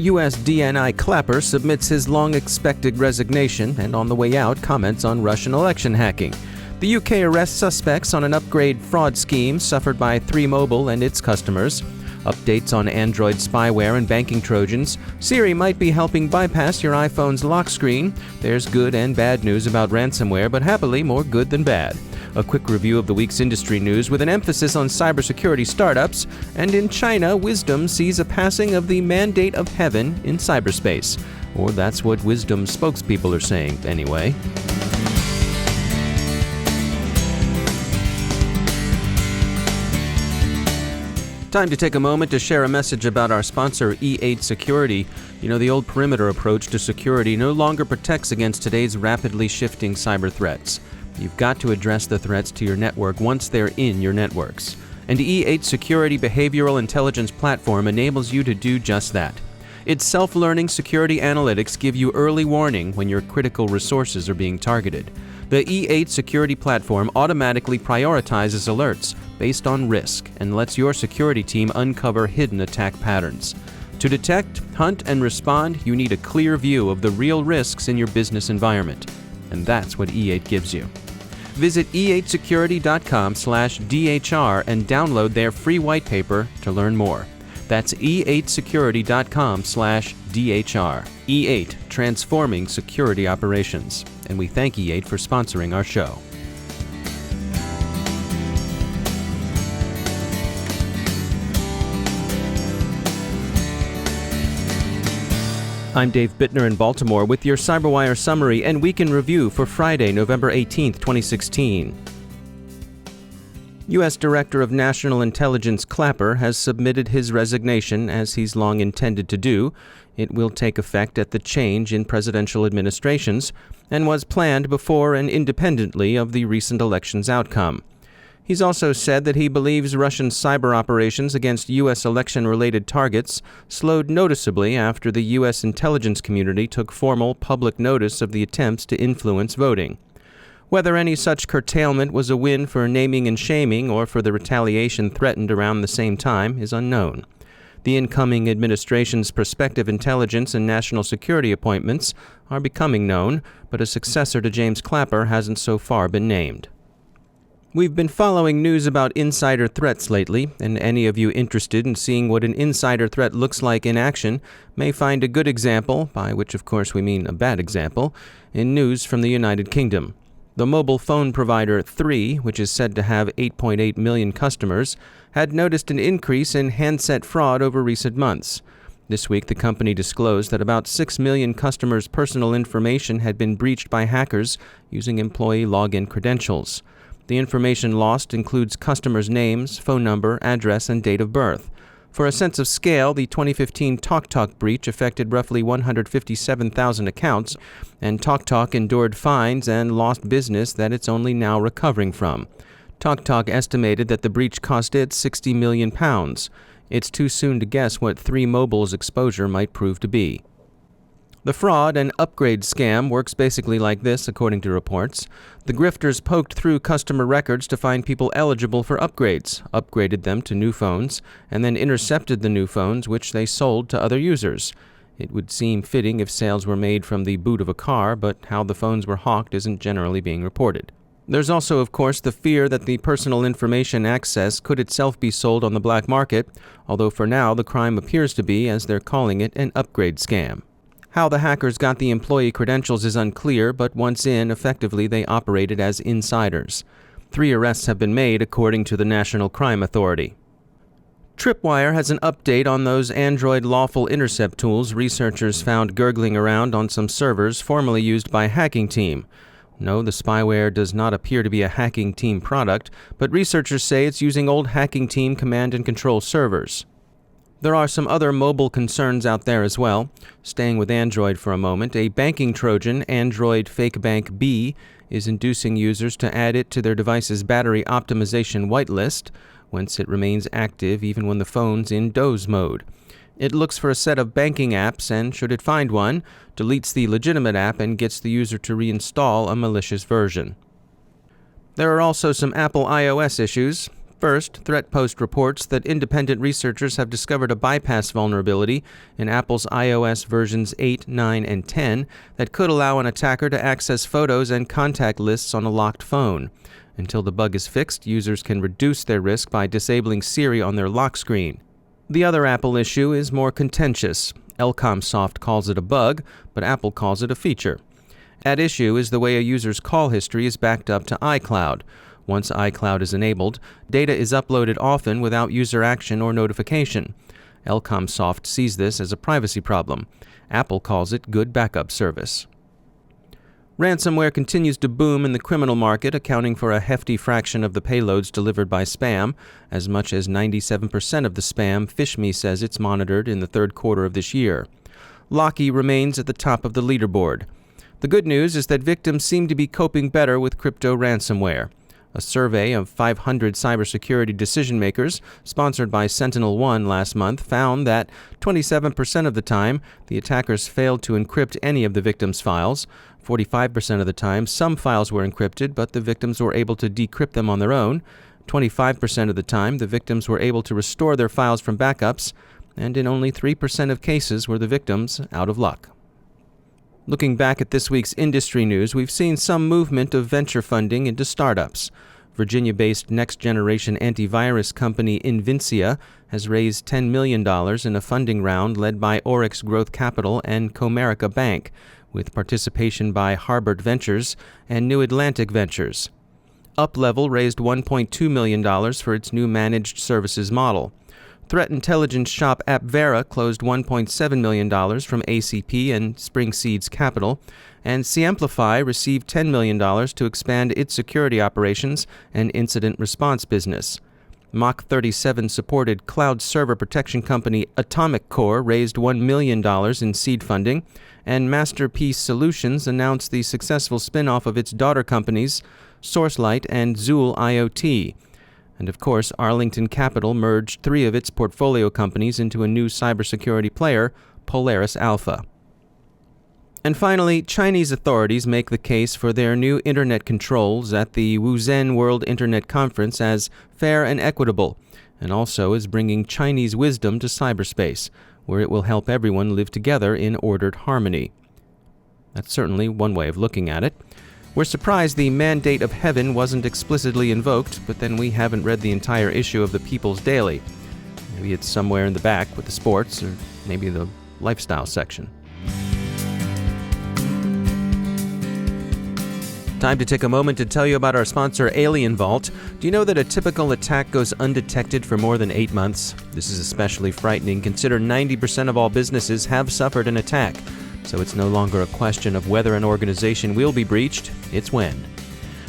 US DNI Clapper submits his long-expected resignation and on the way out comments on Russian election hacking. The UK arrests suspects on an upgrade fraud scheme suffered by 3Mobile and its customers. Updates on Android spyware and banking Trojans. Siri might be helping bypass your iPhone's lock screen. There's good and bad news about ransomware, but happily more good than bad. A quick review of the week's industry news with an emphasis on cybersecurity startups. And in China, wisdom sees a passing of the mandate of heaven in cyberspace. Or that's what wisdom spokespeople are saying, anyway. Time to take a moment to share a message about our sponsor, E8 Security. You know, the old perimeter approach to security no longer protects against today's rapidly shifting cyber threats. You've got to address the threats to your network once they're in your networks. And E8 Security Behavioral Intelligence Platform enables you to do just that. Its self-learning security analytics give you early warning when your critical resources are being targeted. The E8 Security Platform automatically prioritizes alerts based on risk and lets your security team uncover hidden attack patterns. To detect, hunt, and respond, you need a clear view of the real risks in your business environment. And that's what E8 gives you. Visit e8security.com/DHR and download their free white paper to learn more. That's e8security.com/DHR. E8, transforming security operations. And we thank E8 for sponsoring our show. I'm Dave Bittner in Baltimore with your CyberWire summary and week in review for Friday, November 18, 2016. U.S. Director of National Intelligence Clapper has submitted his resignation as he's long intended to do. It will take effect at the change in presidential administrations and was planned before and independently of the recent election's outcome. He's also said that he believes Russian cyber operations against U.S. election-related targets slowed noticeably after the U.S. intelligence community took formal public notice of the attempts to influence voting. Whether any such curtailment was a win for naming and shaming or for the retaliation threatened around the same time is unknown. The incoming administration's prospective intelligence and national security appointments are becoming known, but a successor to James Clapper hasn't so far been named. We've been following news about insider threats lately, and any of you interested in seeing what an insider threat looks like in action may find a good example, by which of course we mean a bad example, in news from the United Kingdom. The mobile phone provider 3, which is said to have 8.8 million customers, had noticed an increase in handset fraud over recent months. This week, the company disclosed that about 6 million customers' personal information had been breached by hackers using employee login credentials. The information lost includes customers' names, phone number, address, and date of birth. For a sense of scale, the 2015 TalkTalk breach affected roughly 157,000 accounts, and TalkTalk endured fines and lost business that it's only now recovering from. TalkTalk estimated that the breach cost it £60 million. It's too soon to guess what 3Mobile's exposure might prove to be. The fraud and upgrade scam works basically like this, according to reports. The grifters poked through customer records to find people eligible for upgrades, upgraded them to new phones, and then intercepted the new phones, which they sold to other users. It would seem fitting if sales were made from the boot of a car, but how the phones were hawked isn't generally being reported. There's also, of course, the fear that the personal information access could itself be sold on the black market, although for now the crime appears to be, as they're calling it, an upgrade scam. How the hackers got the employee credentials is unclear, but once in, effectively they operated as insiders. 3 arrests have been made, according to the National Crime Authority. Tripwire has an update on those Android lawful intercept tools researchers found gurgling around on some servers formerly used by Hacking Team. No, the spyware does not appear to be a Hacking Team product, but researchers say it's using old Hacking Team command and control servers. There are some other mobile concerns out there as well. Staying with Android for a moment, a banking Trojan, Android Fake Bank B, is inducing users to add it to their device's battery optimization whitelist, whence it remains active even when the phone's in doze mode. It looks for a set of banking apps and, should it find one, deletes the legitimate app and gets the user to reinstall a malicious version. There are also some Apple iOS issues. First, ThreatPost reports that independent researchers have discovered a bypass vulnerability in Apple's iOS versions 8, 9, and 10 that could allow an attacker to access photos and contact lists on a locked phone. Until the bug is fixed, users can reduce their risk by disabling Siri on their lock screen. The other Apple issue is more contentious. Elcomsoft calls it a bug, but Apple calls it a feature. At issue is the way a user's call history is backed up to iCloud. Once iCloud is enabled, data is uploaded often without user action or notification. Elcomsoft sees this as a privacy problem. Apple calls it good backup service. Ransomware continues to boom in the criminal market, accounting for a hefty fraction of the payloads delivered by spam. As much as 97% of the spam, PhishMe says it's monitored in the third quarter of this year. Locky remains at the top of the leaderboard. The good news is that victims seem to be coping better with crypto ransomware. A survey of 500 cybersecurity decision-makers, sponsored by SentinelOne last month, found that 27% of the time, the attackers failed to encrypt any of the victims' files. 45% of the time, some files were encrypted, but the victims were able to decrypt them on their own. 25% of the time, the victims were able to restore their files from backups. And in only 3% of cases were the victims out of luck. Looking back at this week's industry news, we've seen some movement of venture funding into startups. Virginia-based next-generation antivirus company Invincia has raised $10 million in a funding round led by Oryx Growth Capital and Comerica Bank, with participation by Harbert Ventures and New Atlantic Ventures. UpLevel raised $1.2 million for its new managed services model. Threat intelligence shop AppVera closed $1.7 million from ACP and Spring Seeds Capital, and Cmplify received $10 million to expand its security operations and incident response business. Mach 37-supported cloud server protection company Atomic Core raised $1 million in seed funding, and Masterpiece Solutions announced the successful spin-off of its daughter companies, SourceLight and Zool IoT. And of course, Arlington Capital merged 3 of its portfolio companies into a new cybersecurity player, Polaris Alpha. And finally, Chinese authorities make the case for their new internet controls at the Wuzhen World Internet Conference as fair and equitable, and also as bringing Chinese wisdom to cyberspace, where it will help everyone live together in ordered harmony. That's certainly one way of looking at it. We're surprised the mandate of heaven wasn't explicitly invoked, but then we haven't read the entire issue of the People's Daily. Maybe it's somewhere in the back with the sports, or maybe the lifestyle section. Time to take a moment to tell you about our sponsor, Alien Vault. Do you know that a typical attack goes undetected for more than 8 months? This is especially frightening. Consider 90% of all businesses have suffered an attack. So it's no longer a question of whether an organization will be breached, it's when.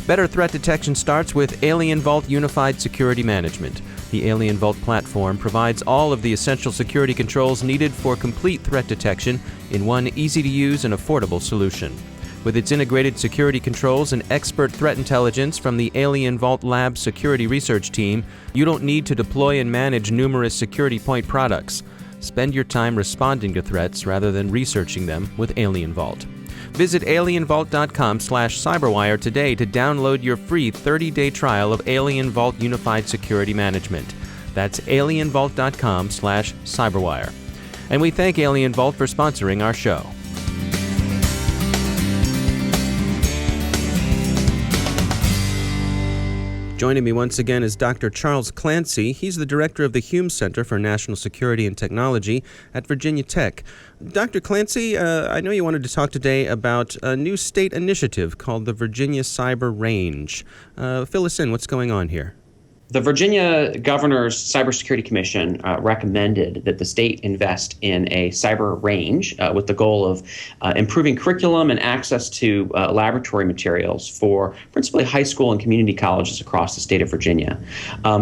Better threat detection starts with Alien Vault Unified Security Management. The Alien Vault platform provides all of the essential security controls needed for complete threat detection in one easy-to-use and affordable solution. With its integrated security controls and expert threat intelligence from the Alien Vault Labs security research team, you don't need to deploy and manage numerous security point products. Spend your time responding to threats rather than researching them with Alien Vault. Visit alienvault.com/cyberwire today to download your free 30-day trial of Alien Vault Unified Security Management. That's alienvault.com/cyberwire. And we thank Alien Vault for sponsoring our show. Joining me once again is Dr. Charles Clancy. He's the director of the Hume Center for National Security and Technology at Virginia Tech. Dr. Clancy, I know you wanted to talk today about a new state initiative called the Virginia Cyber Range. Fill us in. What's going on here? The Virginia Governor's Cybersecurity Commission recommended that the state invest in a cyber range with the goal of improving curriculum and access to laboratory materials for principally high school and community colleges across the state of Virginia.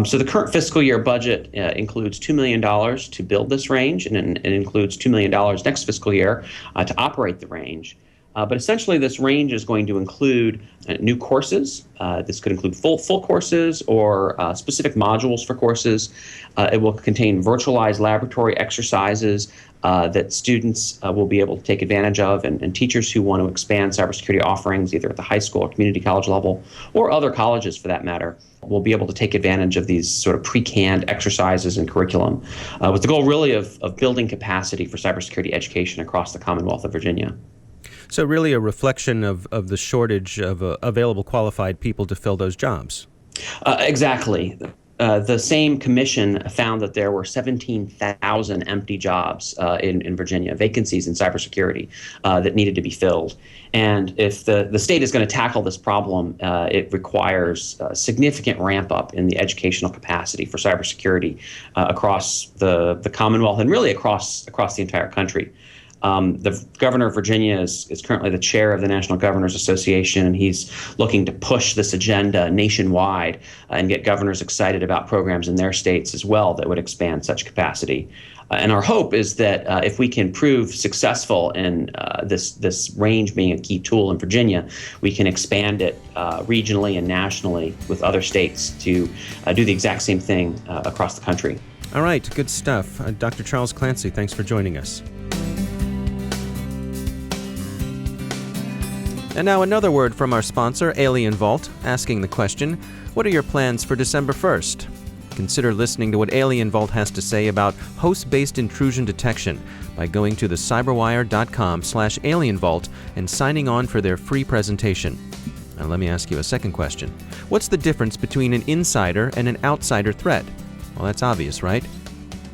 So the current fiscal year budget includes $2 million to build this range, and it includes $2 million next fiscal year to operate the range. But essentially, this range is going to include new courses. This could include full courses or specific modules for courses. It will contain virtualized laboratory exercises that students will be able to take advantage of, and teachers who want to expand cybersecurity offerings, either at the high school or community college level, or other colleges for that matter, will be able to take advantage of these sort of pre-canned exercises and curriculum, with the goal really of building capacity for cybersecurity education across the Commonwealth of Virginia. So really a reflection of the shortage of available qualified people to fill those jobs. Exactly. The same commission found that there were 17,000 empty jobs in Virginia, vacancies in cybersecurity that needed to be filled. And if the state is going to tackle this problem, it requires a significant ramp up in the educational capacity for cybersecurity across the Commonwealth and really across the entire country. The governor of Virginia is currently the chair of the National Governors Association, and he's looking to push this agenda nationwide and get governors excited about programs in their states as well that would expand such capacity. And our hope is that if we can prove successful in this range being a key tool in Virginia, we can expand it regionally and nationally with other states to do the exact same thing across the country. All right, good stuff. Dr. Charles Clancy, thanks for joining us. And now another word from our sponsor, Alien Vault, asking the question, what are your plans for December 1st? Consider listening to what Alien Vault has to say about host-based intrusion detection by going to the cyberwire.com/alienvault and signing on for their free presentation. Now let me ask you a second question. What's the difference between an insider and an outsider threat? Well, that's obvious, right?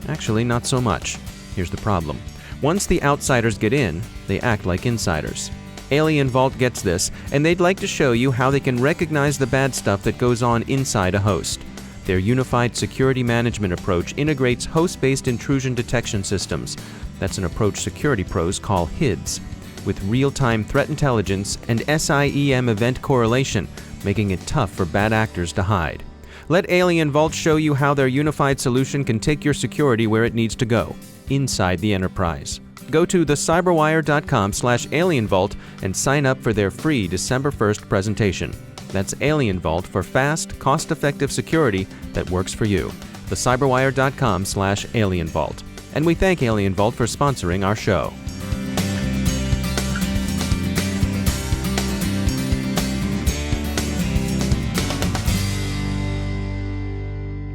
Actually, not so much. Here's the problem. Once the outsiders get in, they act like insiders. Alien Vault gets this, and they'd like to show you how they can recognize the bad stuff that goes on inside a host. Their unified security management approach integrates host-based intrusion detection systems. That's an approach security pros call HIDS, with real-time threat intelligence and SIEM event correlation, making it tough for bad actors to hide. Let Alien Vault show you how their unified solution can take your security where it needs to go, inside the enterprise. Go to thecyberwire.com/alienvault and sign up for their free December 1st presentation. That's Alien Vault for fast, cost-effective security that works for you. thecyberwire.com/alienvault. And we thank Alien Vault for sponsoring our show.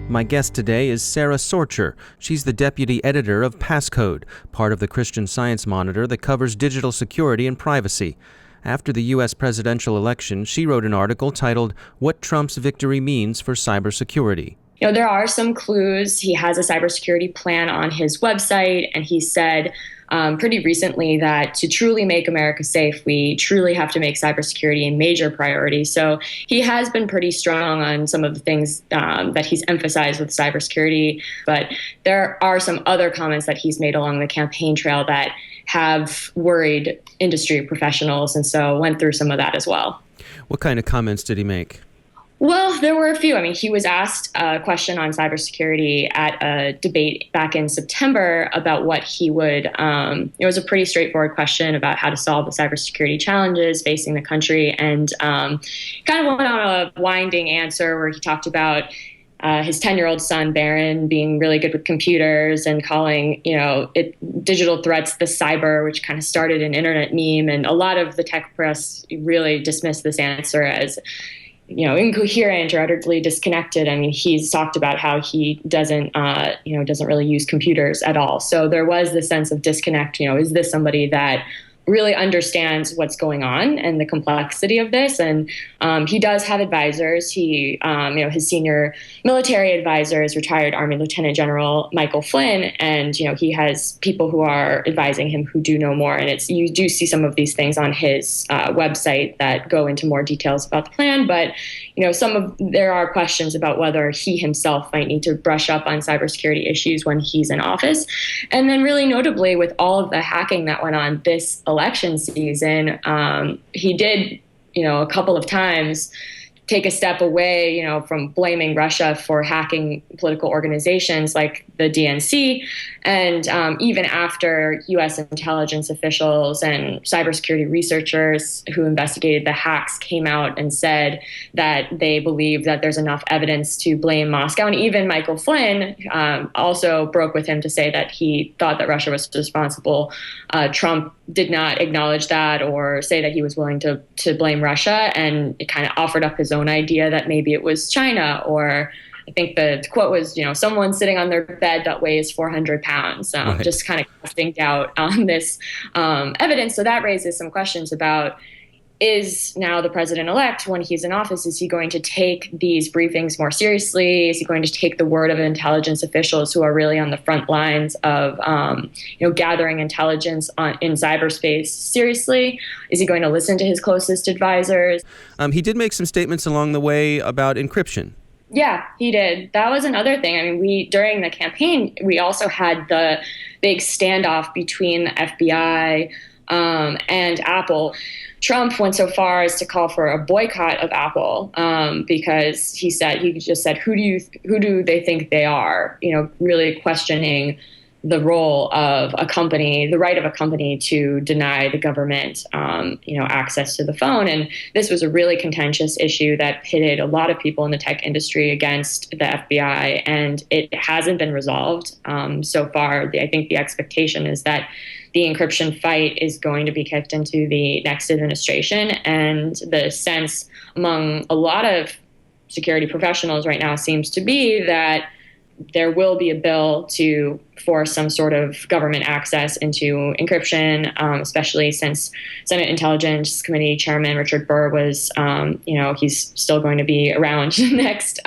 My guest today is Sara Sorcher. She's the deputy editor of Passcode, part of the Christian Science Monitor that covers digital security and privacy. After the U.S. presidential election, she wrote an article titled, "What Trump's Victory Means for Cybersecurity." You know, there are some clues. He has a cybersecurity plan on his website, and he said pretty recently that to truly make America safe, we truly have to make cybersecurity a major priority. So he has been pretty strong on some of the things that he's emphasized with cybersecurity. But there are some other comments that he's made along the campaign trail that have worried industry professionals, and so went through some of that as well. What kind of comments did he make? Well, there were a few. I mean, he was asked a question on cybersecurity at a debate back in September about what he would, it was a pretty straightforward question about how to solve the cybersecurity challenges facing the country, and kind of went on a winding answer where he talked about his 10-year-old son, Barron, being really good with computers and calling, digital threats the cyber, which kind of started an internet meme. And a lot of the tech press really dismissed this answer as incoherent or utterly disconnected. I mean, he's talked about how he doesn't really use computers at all. So there was this sense of disconnect. Is this somebody that really understands what's going on and the complexity of this? And he does have advisors. He, his senior military advisor is retired Army Lieutenant General Michael Flynn, and he has people who are advising him who do know more. And you do see some of these things on his website that go into more details about the plan. But there are questions about whether he himself might need to brush up on cybersecurity issues when he's in office. And then, really notably, with all of the hacking that went on this election season, he did, a couple of times take a step away, from blaming Russia for hacking political organizations like the DNC. And even after U.S. intelligence officials and cybersecurity researchers who investigated the hacks came out and said that they believe that there's enough evidence to blame Moscow. And even Michael Flynn also broke with him to say that he thought that Russia was responsible. Trump did not acknowledge that or say that he was willing to blame Russia, and it kind of offered up his own idea that maybe it was China, or I think the quote was, someone sitting on their bed that weighs 400 pounds, right. Just kind of casting doubt on this evidence. So that raises some questions about, is now the president-elect, when he's in office, is he going to take these briefings more seriously? Is he going to take the word of intelligence officials who are really on the front lines of, gathering intelligence in cyberspace seriously? Is he going to listen to his closest advisors? He did make some statements along the way about encryption. Yeah, he did. That was another thing. I mean, during the campaign, we also had the big standoff between the FBI and Apple. Trump went so far as to call for a boycott of Apple because he just said, who do they think they are? Really questioning the role of a company, the right of a company to deny the government, access to the phone. And this was a really contentious issue that pitted a lot of people in the tech industry against the FBI, and it hasn't been resolved so far. I think the expectation is that the encryption fight is going to be kicked into the next administration, and the sense among a lot of security professionals right now seems to be that there will be a bill to force some sort of government access into encryption, especially since Senate Intelligence Committee Chairman Richard Burr was, he's still going to be around next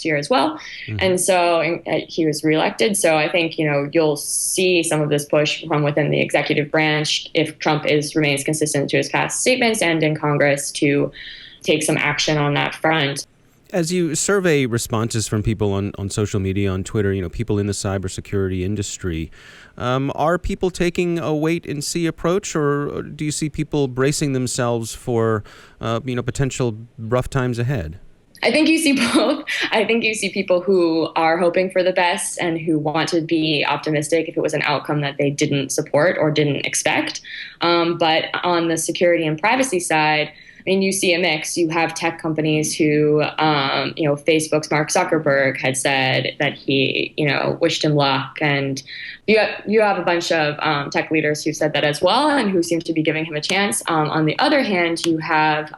year as well. Mm-hmm. And so he was reelected. So I think, you'll see some of this push from within the executive branch if Trump remains consistent to his past statements, and in Congress to take some action on that front. As you survey responses from people on social media, on Twitter, people in the cybersecurity industry, are people taking a wait-and-see approach, or do you see people bracing themselves for, potential rough times ahead? I think you see both. I think you see people who are hoping for the best and who want to be optimistic if it was an outcome that they didn't support or didn't expect. But on the security and privacy side, you see a mix. You have tech companies who, Facebook's Mark Zuckerberg had said that he, wished him luck. And you have a bunch of tech leaders who said that as well and who seem to be giving him a chance. On the other hand, you have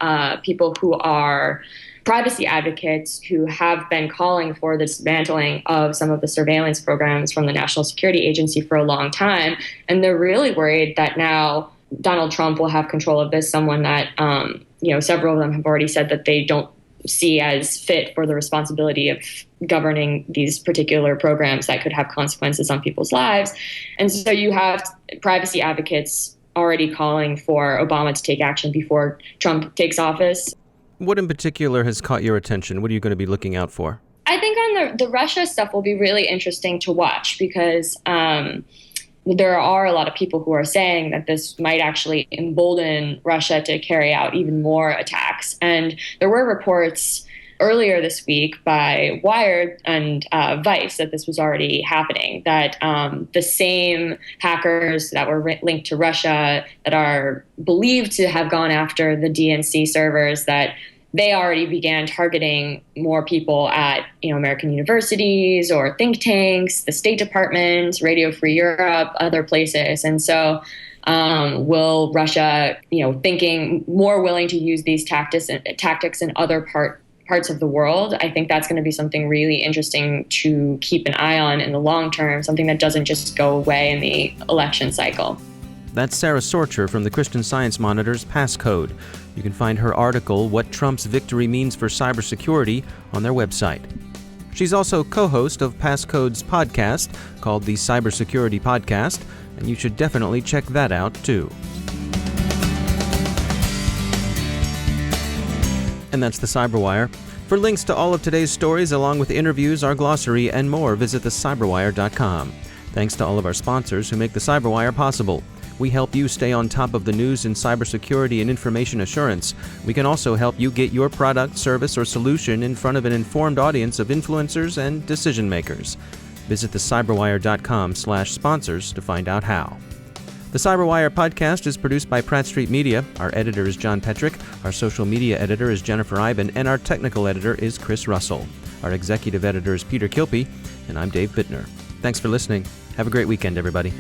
people who are privacy advocates who have been calling for the dismantling of some of the surveillance programs from the National Security Agency for a long time. And they're really worried that now Donald Trump will have control of this, someone that, several of them have already said that they don't see as fit for the responsibility of governing these particular programs that could have consequences on people's lives. And so you have privacy advocates already calling for Obama to take action before Trump takes office. What in particular has caught your attention? What are you going to be looking out for? I think on the Russia stuff will be really interesting to watch because there are a lot of people who are saying that this might actually embolden Russia to carry out even more attacks. And there were reports earlier this week by Wired and Vice that this was already happening, that the same hackers that were linked to Russia that are believed to have gone after the DNC servers, that they already began targeting more people at American universities or think tanks, the State Department, Radio Free Europe, other places. And so will Russia, thinking more willing to use these tactics in other parts of the world? I think that's going to be something really interesting to keep an eye on in the long term, something that doesn't just go away in the election cycle. That's Sara Sorcher from the Christian Science Monitor's Passcode. You can find her article, What Trump's Victory Means for Cybersecurity, on their website. She's also co-host of Passcode's podcast called the Cybersecurity Podcast, and you should definitely check that out too. And that's the CyberWire. For links to all of today's stories, along with interviews, our glossary, and more, visit thecyberwire.com. Thanks to all of our sponsors who make the CyberWire possible. We help you stay on top of the news in cybersecurity and information assurance. We can also help you get your product, service, or solution in front of an informed audience of influencers and decision makers. Visit the cyberwire.com/sponsors to find out how. The CyberWire podcast is produced by Pratt Street Media. Our editor is John Petrick, our social media editor is Jennifer Iben, and our technical editor is Chris Russell. Our executive editor is Peter Kilpie, and I'm Dave Bittner. Thanks for listening. Have a great weekend, everybody.